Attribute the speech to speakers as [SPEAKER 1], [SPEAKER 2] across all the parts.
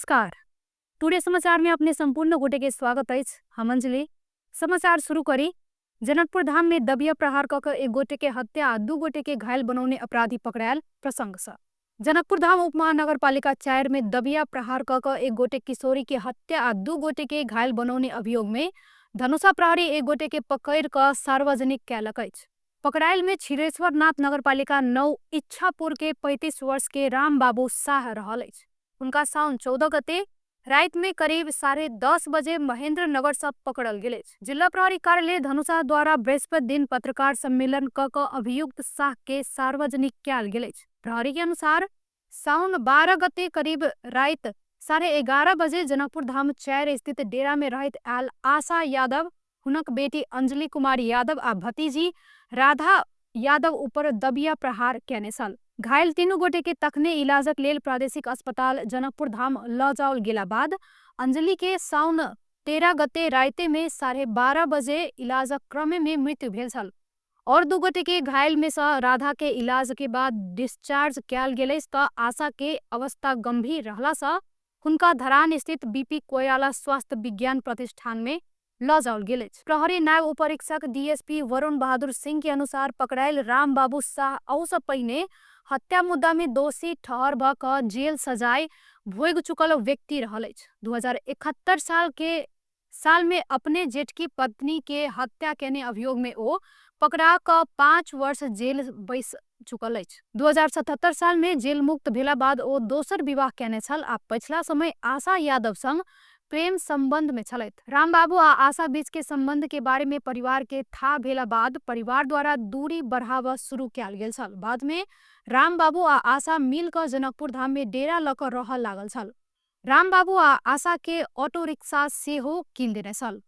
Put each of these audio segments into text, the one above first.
[SPEAKER 1] नमस्कार। टुडे समाचार में अपने संपूर्ण गोटे के स्वागत है। हम अंजलि समाचार शुरू करी। जनकपुर धाम में दबिया प्रहार कक एक गोटे के हत्या आ 2 गोटे के घायल बनाउने अपराधी पकड़ायल प्रसंग छ। जनकपुर धाम उपमहानगरपालिका 4 में दबिया प्रहार कक एक गोटे किशोरी के हत्या आ 2 गोटे के घायल बनाउने अभियोग में धनुषा प्रहरी एक गोटे के पकड़ क सार्वजनिक कैलक अछि। पकड़ायल में छिरेश्वरनाथ नगरपालिका 9 इच्छापुर के 35 वर्ष के राम बाबू शाह रहल अछि। उनका साउन 14 गते रात में करीब 10:30 बजे महेंद्र नगर से पकड़ल गेल। जिला प्रहरी कार्यालय धनुषा द्वारा बृहस्पति दिन पत्रकार सम्मेलन क अभियुक्त शाह के सार्वजनिक कैल गेल। प्रहरी के अनुसार साउन 12 गते करीब रात 11:30 बजे जनकपुर धाम 4 स्थित डेरा में रहत आल आशा यादव हुनक बेटी अंजलि कुमारी यादव आ भतीजी राधा यादव ऊपर दबिया प्रहार कैने छल। घायल तीनू गोटे के तखने इलाजक लेल प्रादेशिक अस्पताल जनकपुर धाम ल जाओल गेला बाद अंजलि के साउन 13 गते राते में 12:30 बजे इलाजक क्रम में मृत्यु भेल छल और 2 गोटे के घायल में से राधा के इलाज के बाद डिस्चार्ज कैल गेल त आशा के अवस्था गंभीर रहला से हुनका धरान स्थित बीपी कोइराला स्वास्थ्य विज्ञान प्रतिष्ठान में ल जाओल गेल। प्रहरी नायब उपरीक्षक डीएसपी वरुण बहादुर सिंह के अनुसार पकड़ायल राम बाबू शाह औस पहिने हत्या मुद्दा में दोषी ठहर भ क जेल सजाय भोग चुकल व्यक्ति रहल अछि। 2071 साल में अपने जेठ की पत्नी के हत्या केने अभियोग में ओ पकड़ा क 5 वर्ष जेल बैस चुकल अछि। 2077 साल में जेल मुक्त भेला बाद ओ दोसर विवाह केने छल आ पछिला समय आशा यादव संग प्रेम संबंध में छलैथ। राम बाबू आ आशा बीच के संबंध के बारे में परिवार के था भेला बाद परिवार द्वारा दूरी बढ़ाव शुरू कैल गेल छल। बाद में राम बाबू आ आशा मिल क जनकपुर धाम में डेरा ल क रह लागल छल। राम बाबू आ आशा के ऑटो रिक्शा सेहो कीन देने छल।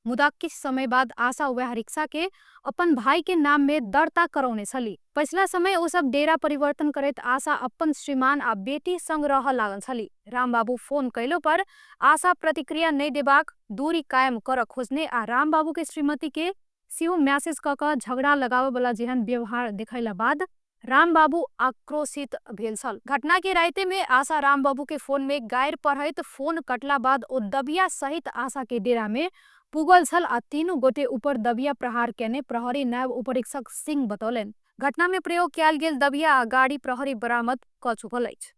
[SPEAKER 1] मुदा किछ समय बाद आशा वह रिक्शा के अपन भाई के नाम में दर्ता करौने छली। पछिला समय ओ सब डेरा परिवर्तन करैत आशा अपन श्रीमान आ बेटी संग रह लागल छली। राम बाबू फोन कैलो पर आशा प्रतिक्रिया नहीं देबाक, दूरी कायम कर खोजने आ राम बाबू के श्रीमती के सेहो मैसेज क झगड़ा लगावे वाला जेहन व्यवहार देखैला बाद राम बाबू आक्रोशित भेल छल। घटना के राते में आशा राम बाबू के फोन में गायर पढ़ैत फोन कटला बाद ओ दबिया सहित आशा के डेरा में पुगल छल आ तीनू गोटे ऊपर दबिया प्रहार केने प्रहरी नायब उपरीक्षक सिंह बतौलन। घटना में प्रयोग कैल गेल दबिया आ गाड़ी प्रहरी बरामद क चुकल अछि।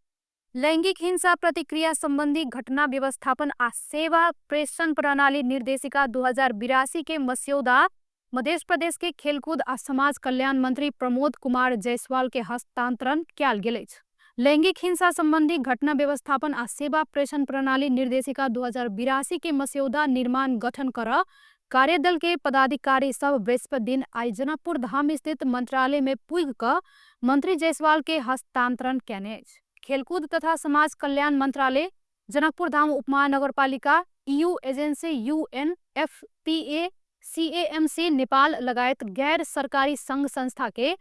[SPEAKER 1] लैंगिक हिंसा प्रतिक्रिया संबंधी घटना व्यवस्थापन आ सेवा प्रेषण प्रणाली निर्देशिका 2082 के मस्यौदा मध्य प्रदेश के खेलकूद आ समाज कल्याण मंत्री प्रमोद कुमार जायसवाल के हस्तांतरण कैल गेल अछि। लैंगिक हिंसा संबंधी घटना व्यवस्थापन आ सेवा प्रेषण प्रणाली निर्देशिका 2082 के मस्यौदा निर्माण गठन कर कार्यदल के पदाधिकारी सब बृहस्पति दिन आई जनकपुर धाम स्थित मंत्रालय में पुग क मंत्री जायसवाल के हस्तांतरण कैने अछि। खेलकूद तथा समाज कल्याण मंत्रालय, जनकपुर धाम उपमहानगरपालिका, EU agency UNFPA, CAMC Nepal लगायत गैर सरकारी संघ संस्था के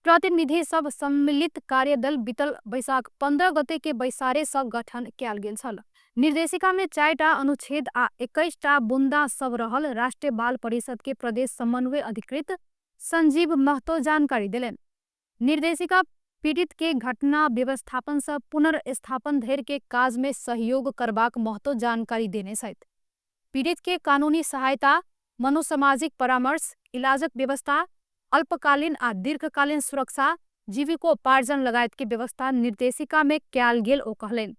[SPEAKER 1] प्रतिनिधि सब सम्मिलित कार्यदल बीतल बैशाख 15 गते के बैसारे से गठन कैल गेल छल। निर्देशिका में 4टा अनुच्छेद आ 21टा बुंदा सब रहल। राष्ट्रीय बाल परिषद के प्रदेश समन्वय अधिकृत संजीव महतो जानकारी दिलेन। निर्देशिका पीड़ित के घटना व्यवस्थापन से पुनर्स्थापन धैर्य के काज में सहयोग करबाक महतो जानकारी देने सहित पीड़ित के कानूनी सहायता, मनोसामाजिक परामर्श, इलाजक व्यवस्था, अल्पकालीन आ दीर्घकालीन सुरक्षा, जीविकोपार्जन लगायत के व्यवस्था निर्देशिका में कैल गेल ओ कहलेन।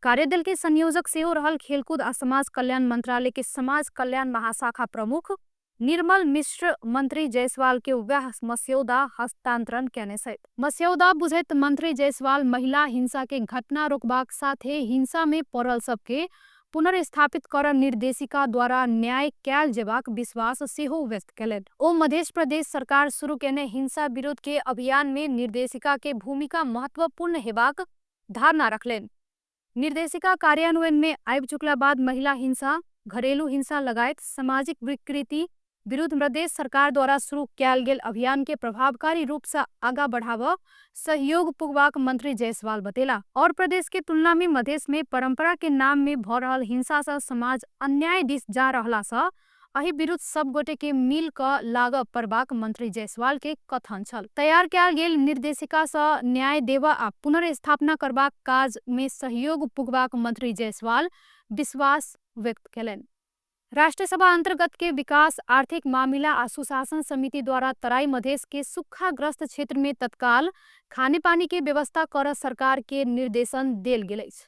[SPEAKER 1] कार्यदल के संयोजक सेहो रहल खेलकूद आ समाज कल्याण मंत्रालय के समाज कल्याण महाशाखा प्रमुख निर्मल मिश्र मंत्री जायसवाल के वह मस्यौदा हस्तांतरण कैने सहित मस्यौदा बुझैत मंत्री जायसवाल महिला हिंसा के घटना रोकबाक साथे हिंसा में पड़ल सबके पुनर्स्थापित कर निर्देशिका द्वारा न्याय कैल जेबाक विश्वास सेहो व्यक्त कैलन। ओ मध्य प्रदेश सरकार शुरू केने हिंसा विरोध के अभियान में निर्देशिका के भूमिका महत्वपूर्ण हेबाक धारणा रखलेन। निर्देशिका कार्यान्वयन में आबि चुकला बाद महिला हिंसा, घरेलू हिंसा लगायत सामाजिक विकृति विरुद्ध प्रदेश सरकार द्वारा शुरू कैल गेल अभियान के प्रभावकारी रूप से आगा बढ़ाव सहयोग पुगबाक मंत्री जायसवाल बतेला और प्रदेश के तुलना में मधेश में परंपरा के नाम में भ रहल हिंसा से समाज अन्याय दिस जा रहला से अही विरुद्ध सब गोटे के मिल क लाग पड़बाक मंत्री जायसवाल के कथन छल। तैयार कयल गेल निर्देशिका सँ न्याय देवा आ पुनर्स्थापना करबाक काज में सहयोग पुगबाक मंत्री जायसवाल विश्वास व्यक्त केलनि। राष्ट्रसभा अंतर्गत के विकास आर्थिक मामिला आ सुशासन समिति द्वारा तराई मधेश के सूखाग्रस्त क्षेत्र में तत्काल खाने पानी के व्यवस्था कर सरकार के निर्देशन देल गेल अछि।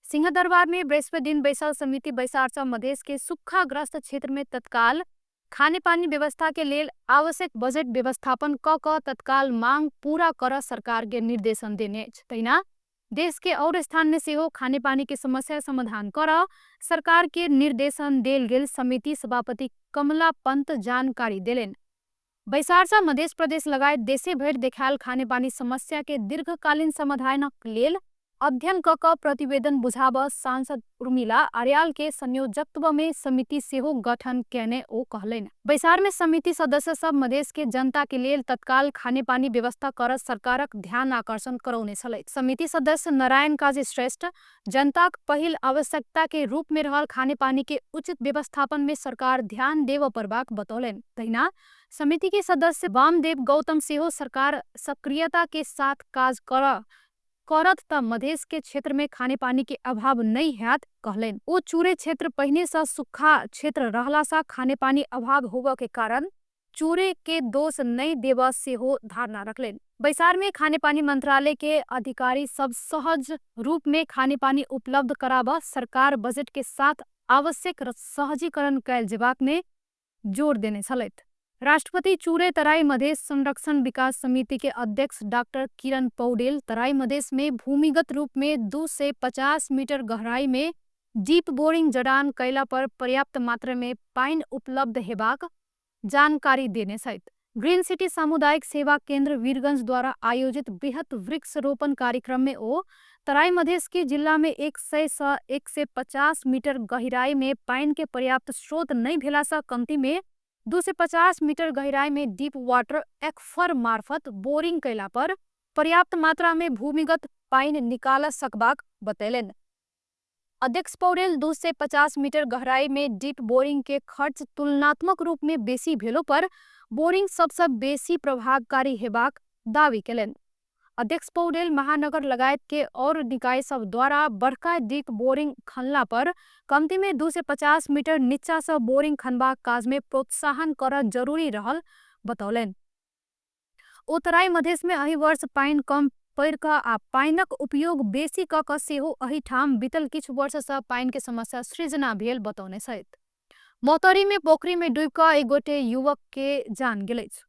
[SPEAKER 1] सिंहदरबार में बृहस्पति दिन बैसल समिति बैसार मधेश के सूखाग्रस्त क्षेत्र में तत्काल खाने पानी व्यवस्था के लेल आवश्यक बजट व्यवस्थापन क तत्काल मांग पूरा कर सरकार के निर्देशन देने अछि। तहिना देश के और स्थान में सेहो खाने पानी के समस्या समाधान कर सरकार के निर्देशन देल गेल समिति सभापति कमला पंत जानकारी देलेन। बैसार मध्य प्रदेश लगायत देशे भरि देखायल खाने पानी समस्या के दीर्घकालीन समाधानक लेल अध्ययन क प्रतिवेदन बुझाब सांसद उर्मिला आर्याल के संयोजकत्व में समिति सेहो गठन केने ओ कहलेन। बैसार में समिति सदस्य सब मधेश के जनता के लेल तत्काल खाने पानी व्यवस्था कर सरकारक ध्यान आकर्षण करौने छलै। समिति सदस्य नारायण काजी श्रेष्ठ जनताक पहिल आवश्यकता के रूप में रहल खाने पानी के उचित व्यवस्थापन में सरकार ध्यान देव पड़बाक बतौलेन। तहिना समिति के सदस्य वामदेव गौतम सेहो सरकार सक्रियता के साथ काज करत त मधेश के क्षेत्र में खाने पानी के अभाव नहीं हैत कहलेन। ओ चूरे क्षेत्र पहिने से सूखा क्षेत्र रहला सा खाने पानी अभाव होबे के कारण चूरे के दोष नहीं देव सेहो धारणा रखलेन। बैसार में खाने पानी मंत्रालय के अधिकारी सब सहज रूप में खाने पानी उपलब्ध कराब सरकार बजट के साथ आवश्यक सहजीकरण कैल जेबाक में जोर देने छलैथ। राष्ट्रपति चूरे तराई मधेश संरक्षण विकास समिति के अध्यक्ष डॉक्टर किरण पौडेल तराई मधेश में भूमिगत रूप में 2 से 50 मीटर गहराई में डीप बोरिंग जड़ान कैला पर पर्याप्त मात्रा में पानी उपलब्ध हेबाक जानकारी देने सहित ग्रीन सिटी सामुदायिक सेवा केंद्र वीरगंज द्वारा आयोजित बृहत वृक्ष रोपण कार्यक्रम में ओ तराई मधेश के जिला में 100 से 150 मीटर गहराई में पानी के पर्याप्त स्रोत नहीं भेला सा कम्ती में 2 से 50 मीटर गहराई में डीप वाटर एक्फर मार्फत बोरिंग कैला पर पर्याप्त मात्रा में भूमिगत पानी निकाल सकबाक बतैलेन। अध्यक्ष पौडेल 2 से 50 मीटर गहराई में डीप बोरिंग के खर्च तुलनात्मक रूप में बेसी भेलो पर बोरिंग सबसे बेसी प्रभावकारी हेबाक दावी केलेन। अध्यक्ष पौडेल महानगर लगायत के और निकाय सब द्वारा बड़का डीप बोरिंग खनला पर कम्ती में 2 से 50 मीटर नीचा से बोरिंग खनबाक काज में प्रोत्साहन कर जरूरी रहल बतौलेन। ओ तराई मधेश में अही वर्ष पाइन कम पैर आ पाइनक उपयोग बेसी क सेहो अही ठाम बीतल किछु वर्ष से पाइन के समस्या सृजना भेल बतौने सहित मोतरी में पोखरी में डूब क एक गोटे युवक के जान गेल अछि।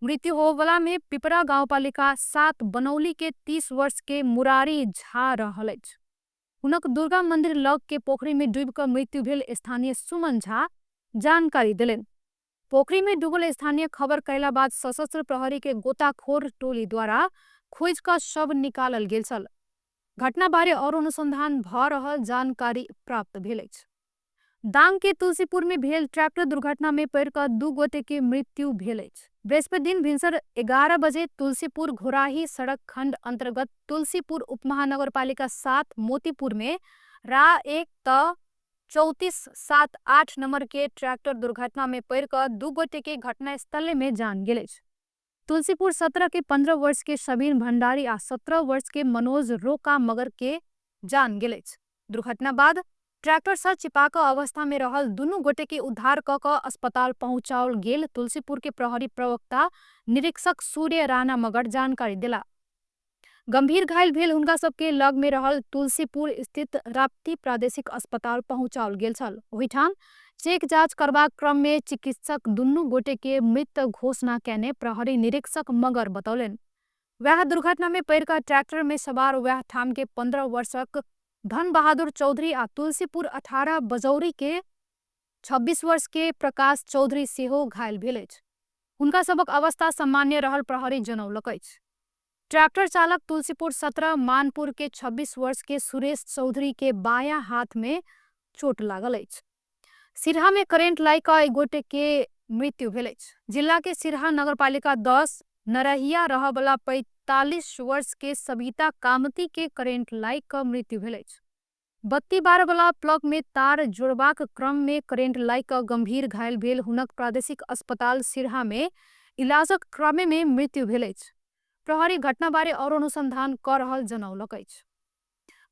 [SPEAKER 1] मृत्यु होवला में पिपरा गाउँपालिका 7 बनौली के 30 वर्ष के मुरारी झा रहल अछि। हुनक दुर्गा मंदिर लग के पोखरी में डूब क मृत्यु भेल स्थानीय सुमन झा जानकारी दिलेन। पोखरी में डूबल स्थानीय खबर कैला बाद सशस्त्र प्रहरी के गोताखोर टोली द्वारा खोज क शव निकालल गेल छल। घटना बारे और अनुसंधान भ रहल जानकारी प्राप्त भेल अछि। दांग के तुलसीपुर में भेल ट्रैक्टर दुर्घटना में पड़ क 2 गोटे के मृत्यु भेल अछि। बृहस्पति दिन भिनसर 11 बजे तुलसीपुर घोराही सड़क खंड अंतर्गत तुलसीपुर उपमहानगरपालिका 7 मोतीपुर में रा 1 त 3478 नंबर के ट्रैक्टर दुर्घटना में पड़ क 2 गोटे के घटनास्थल में जान गेल अछि। तुलसीपुर 17 के 15 वर्ष के शबीन भंडारी आ 17 वर्ष के मनोज रोका मगर के जान गेल अछि। दुर्घटना बाद ट्रैक्टर से चिपाक अवस्था में रहल दुनू गोटे के उद्धार क अस्पताल पहुंचाओल गेल तुलसीपुर के प्रहरी प्रवक्ता निरीक्षक सूर्य राणा मगर जानकारी दिला। गंभीर घायल भेल हुनका सबके लग में रहल तुलसीपुर स्थित राप्ती प्रादेशिक अस्पताल पहुंचाओल गेल छल। ओहि ठाम चेक जांच करबाक क्रम में चिकित्सक दुनू गोटे के मृत घोषणा कैने प्रहरी निरीक्षक मगर बतौलेन। वह दुर्घटना में पड़ क ट्रैक्टर में सवार वह ठाम के 15 वर्षक धन बहादुर चौधरी आ तुलसीपुर 18 बजौरी के 26 वर्ष के प्रकाश चौधरी सेहो घायल भेल अछि। हुनका सबक अवस्था सामान्य रहल प्रहरी जनौलक अछि। ट्रैक्टर चालक तुलसीपुर 17 मानपुर के 26 वर्ष के सुरेश चौधरी के बायां हाथ में चोट लागल अछि। सिरहा में करेंट लाई क एक गोटे के मृत्यु भेल अछि। जिला के सिरहा नगरपालिका 10 नरहिया रहबला 45 वर्ष के सविता कामती के करेंट लाई क मृत्यु भेल अछि। बत्ती बार वाला प्लग में तार जोड़बाक क्रम में करेंट लागि कऽ गंभीर घायल भेल हुनक प्रादेशिक अस्पताल सिरहा में इलाजक क्रम में मृत्यु भेल अछि। प्रहरी घटना बारे और अनुसंधान कऽ रहल जनौलक अछि।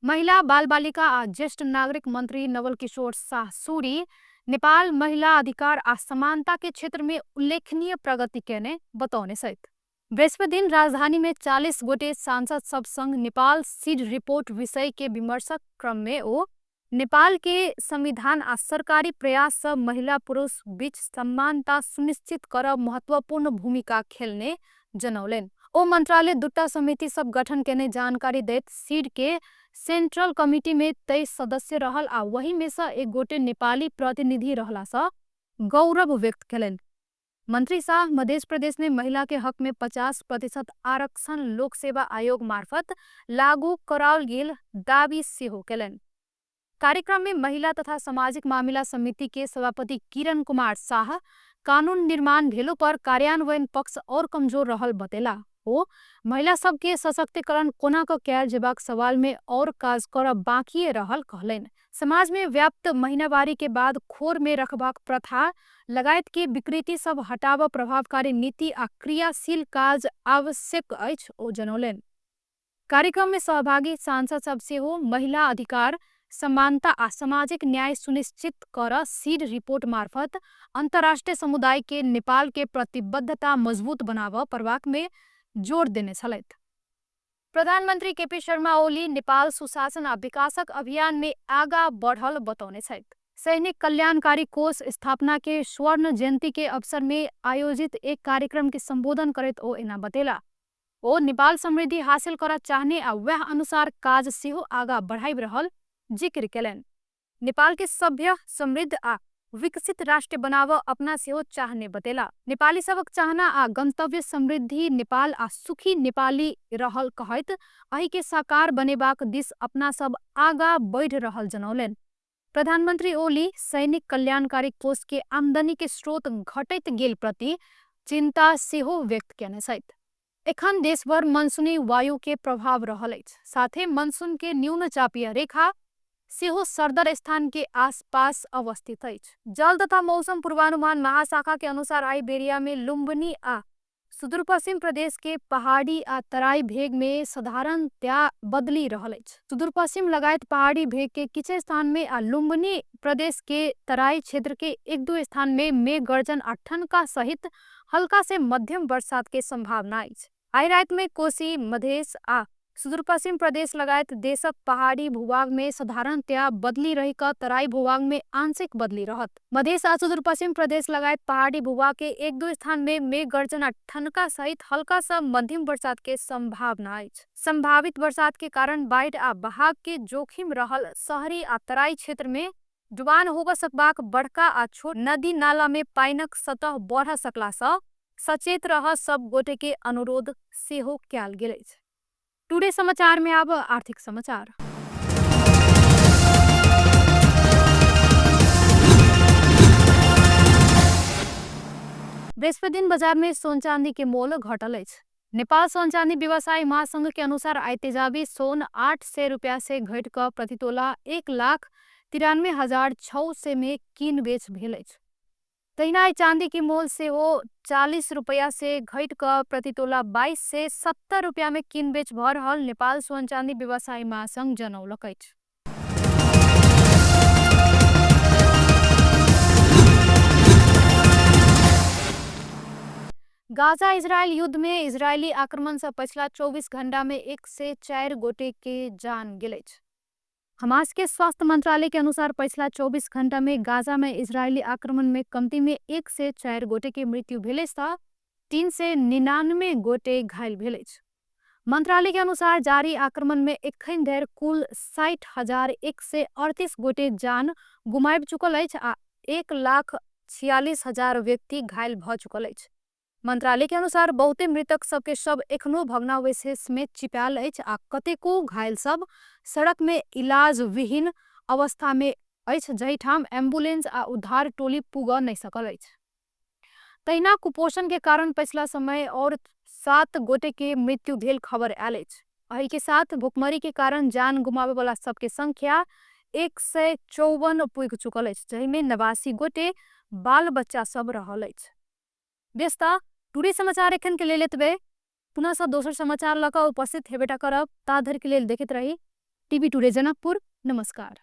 [SPEAKER 1] महिला बाल बालिका आ ज्येष्ठ नागरिक मंत्री नवल किशोर शाह सूरी नेपाल महिला अधिकार आ समानता के क्षेत्र में उल्लेखनीय प्रगति केने बतौने सहित बृहस्पति दिन राजधानी में 40 गोटे सांसद सब संग नेपाल सीड रिपोर्ट विषय के विमर्शक क्रम में ओ नेपाल के संविधान आ सरकारी प्रयास से महिला पुरुष बीच समानता सुनिश्चित करब महत्वपूर्ण भूमिका खेलने जनौलेन। ओ मंत्रालय दूटा समिति सब गठन केने जानकारी दैत सीड के सेंट्रल कमिटी में 23 सदस्य रहल आ वही में से एक गोटे नेपाली प्रतिनिधि रहला से गौरव व्यक्त केलन। मंत्री शाह मध्य प्रदेश में महिला के हक में 50% आरक्षण लोक सेवा आयोग मार्फत लागू कराओल गेल दावी सेहो केलन। कार्यक्रम में महिला तथा सामाजिक मामला समिति के सभापति किरण कुमार शाह कानून निर्माण भेलो पर कार्यान्वयन पक्ष और कमजोर रहल बतेला। ओ महिला सबके सशक्तिकरण कोना क कैल जेबाक सवाल में और काज करब बाकी रहल कहलेन। समाज में व्याप्त महीनावारी के बाद खोर में रखबाक प्रथा लगायत के विकृति सब हटाब प्रभावकारी नीति आ क्रियाशील काज आवश्यक अछि ओ जनौलेन। कार्यक्रम में सहभागी सांसद सब सेहो महिला अधिकार समानता आ सामाजिक न्याय सुनिश्चित कर सीड रिपोर्ट मार्फत अंतर्राष्ट्रीय समुदाय के नेपाल के प्रतिबद्धता मजबूत बनाव परवाक में जोड़ देने छलैथ। प्रधानमंत्री केपी शर्मा ओली नेपाल सुशासन आ विकासक अभियान में आगा बढ़ल बतौने छथि। सैनिक कल्याणकारी कोष स्थापना के स्वर्ण जयंती के अवसर में आयोजित एक कार्यक्रम के संबोधन करत ओ एना बतेला। ओ नेपाल समृद्धि हासिल कर चाहने आ वह अनुसार काज सेहो आगा बढ़ाइब रहल जिक्र केलन। नेपाल के सभ्य समृद्ध आ विकसित राष्ट्र बनाव अपना सेहो चाहने बतेला। नेपाली सबक चाहना आ गंतव्य समृद्धि नेपाल आ सुखी नेपाली रहल कहत अहि के साकार बनेबाक दिस अपना सब आगा बढ़ रहल जनौलेन। प्रधानमंत्री ओली सैनिक कल्याणकारी कोष के आमदनी के स्रोत घटैत गेल प्रति चिंता सेहो व्यक्त केने छथि। एखन देशभर मनसूनी वायु के प्रभाव रहल अछि, साथे मनसून के न्यून चापीय रेखा सेहो सरदर स्थान के आसपास अवस्थित अछि। जल तथा मौसम पूर्वानुमान महाशाखा के अनुसार आइबेरिया में लुम्बिनी आ सुदूर पश्चिम प्रदेश के पहाड़ी आ तराई भेग में साधारणतया बदली रहल अछि। सुदूर पश्चिम लगायत पहाड़ी भेग के किछ स्थान में आ लुम्बिनी प्रदेश के तराई क्षेत्र के एक दो स्थान में मेघ गर्जन आ ठनका सहित हल्का से मध्यम बरसात के संभावना अछि। आई रात में कोशी मधेश आ सुदूर पश्चिम प्रदेश लगायत देशक पहाड़ी भूभाग में साधारणतया बदली रही क तराई भूभाग में आंशिक बदली रहत। मधेश आ सुदूर पश्चिम प्रदेश लगायत पहाड़ी भूभाग के एक दो स्थान में मेघ गर्जन आ ठनका सहित हल्का सा मध्यम बरसात के संभावना अछि। संभावित बरसात के कारण बाढ़ आ बहाव के जोखिम रहल शहरी आ तराई क्षेत्र में डुबान होब सकबाक बड़का आ छोट नदी नाला में पाइनक सतह बढ़ सकला सँ सचेत रह सब गोटे के अनुरोध सेहो कयल गेल अछि। टुडे समाचार में अब आर्थिक समाचार। बृहस्पति दिन बाजार में सोन चांदी के मोल घटल अछि। नेपाल सोन चांदी व्यवसायी महासंघ के अनुसार आई तेजाबी सोन 800 रुपया से घट क प्रति तोला 1,93,600 में कीन बेच भेल अछि। तहिना आई चांदी के मोल से वो 40 रुपया से घट क प्रति तोला 22 से 70 रुपया में कीन बेच भ रहल नेपाल सोन चांदी व्यवसायी महासंघ जनौलक अछि। गाजा इजरायल युद्ध में इजरायली आक्रमण से पिछला 24 घंटा में 1 से 4 गोटे के जान गेल अछि। हमास के स्वास्थ्य मंत्रालय के अनुसार पिछला 24 घंटा में गाजा में इजरायली आक्रमण में कमती में 1 से 4 गोटे के मृत्यु भेल सा 3 से 99 गोटे घायल भेल अछि। मंत्रालय के अनुसार जारी आक्रमण में एखन धरि कुल 60,138 गोटे जान गुमाबि चुकल अछि आ 1,46,000 व्यक्ति घायल भ चुकल अछि। मंत्रालय के अनुसार बहुते मृतक सबके शव एखनो भग्नावशेष में छिपायल अछि आ कतेको घायल सब सड़क में इलाज विहीन अवस्था में अछि, जहिठाम एम्बुलेंस आ उद्धार टोली पुग नहीं सकल अछि। तहिना कुपोषण के कारण पिछला समय और 7 गोटे के मृत्यु भेल खबर आयल अछि। एहि के साथ भुखमरी के कारण जान गुमावे वाला सबके संख्या 154 पुगि चुकल अछि, जाहिमे 89 गोटे बाल बच्चा सब रहल अछि। व्यस्त टुडे समाचार एखन के लेल एतबे। पुनः सब दोसर समाचार लऽ कऽ उपस्थित हेबेटा करब। ता धरि के लेल देखैत रही टीवी टुडे जनकपुर। नमस्कार।